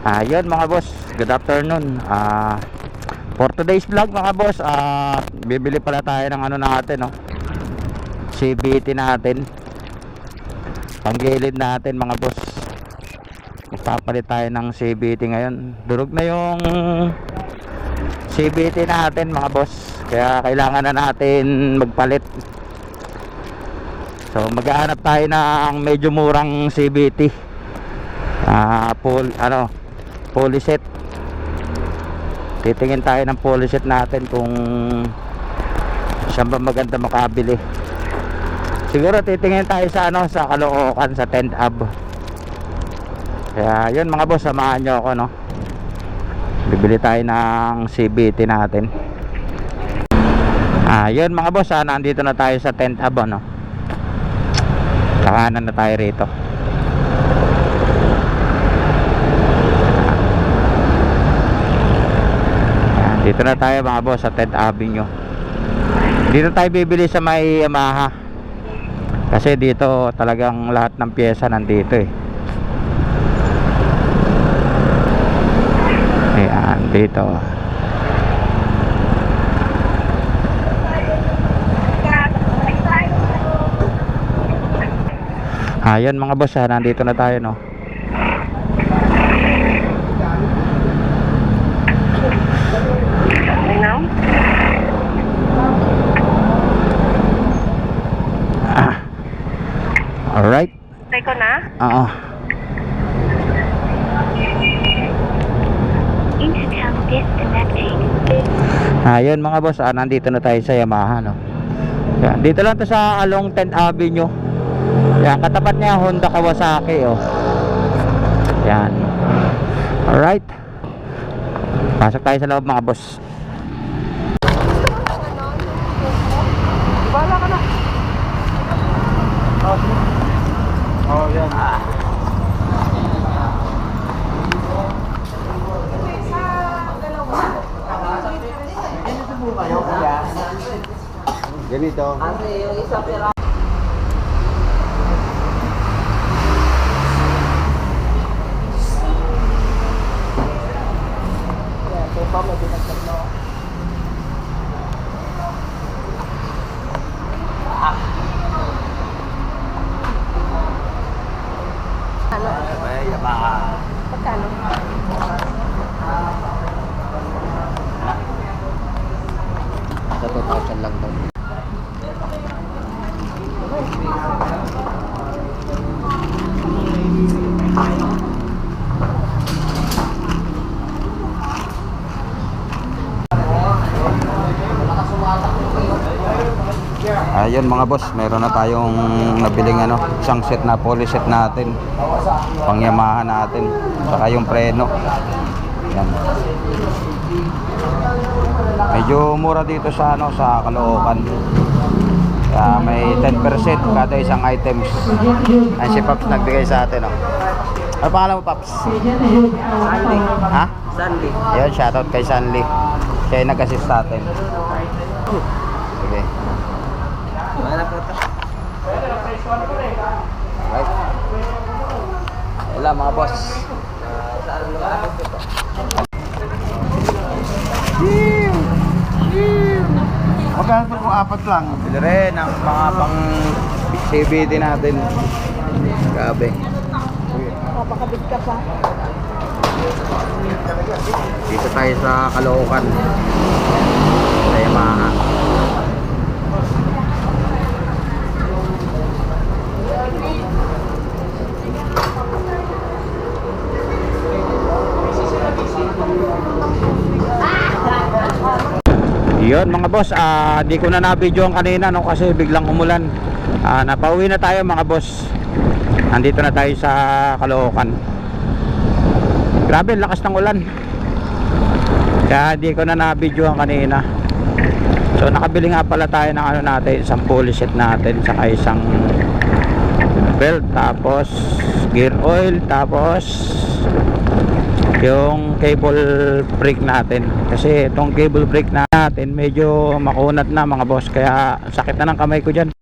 Ayun mga boss, good afternoon. For today's vlog mga boss, bibili pala tayo ng ano natin, no? CVT natin. Panggilid natin mga boss. Magpapalit tayo ng CVT ngayon. Durog na yung CVT natin mga boss. Kaya kailangan na natin magpalit. So maghahanap tayo ng medyo murang CVT. Fully set. Titingin tayo ng fully set natin kung saan ba maganda makabili. Siguro titingin tayo sa sa Caloocan, sa 10th Ave. Kaya yun mga boss, samahan nyo ako, no? Bibili tayo ng CVT natin. Yun mga boss, nandito na tayo sa 10th Ave, no? Kakanan na tayo rito. Dito na tayo mga boss sa 10th Avenue. Dito tayo bibili sa may Yamaha. Kasi dito talagang lahat ng pyesa nandito eh. Ayan, dito. Ayan mga boss, nandito na tayo, no? Alright. Try ko na? Oo. Intercom disconnecting. Ayun mga boss, nandito na tayo sa Yamaha, no? Yan, dito lang to sa along 10th Avenue. Yan, katapat niya Honda Kawasaki, oh. Yan. Alright. Pasok tayo sa loob mga boss. Bala ka na. Oh, yan. Ganito po kayo, kuya? Ganito. Kasi yung isa pera. Ito pa, mabinagtag na. Pagkano? Sa 2,000 lang daw. Ayun mga boss, meron na tayong nabiling isang set na fully set natin. Pang Yamaha natin, saka yung preno. Yan. Medyo mura dito sa sa Caloocan. Kaya may 10% kada isang items. Ay si Paps nagbigay sa atin, no. Ano pangalan mo, Paps? Sandy. Ha? Sandy. Ayun, shoutout kay Sandy. Siya yung nag-assist sa atin. Sige. Wala po ito. Right. Wala mga boss. Saan lumalapit ito? Magkano ito kung apat lang? Bili rin ang mga pang CVT natin. Grabe. Mapakabit ka pa. Dito tayo sa Caloocan. Sa Yamaha. Yun mga boss, di ko na na-video kanina, no, kasi biglang umulan. Napauwi na tayo mga boss. Nandito na tayo sa Caloocan. Grabe, lakas ng ulan. Kaya di ko na na-video kanina. So nakabili nga pala tayo ng natin, isang fully set natin, saka isang belt, tapos gear oil, tapos yung cable brake natin. Kasi itong cable brake natin medyo makunat na mga boss, kaya sakit na ng kamay ko dyan.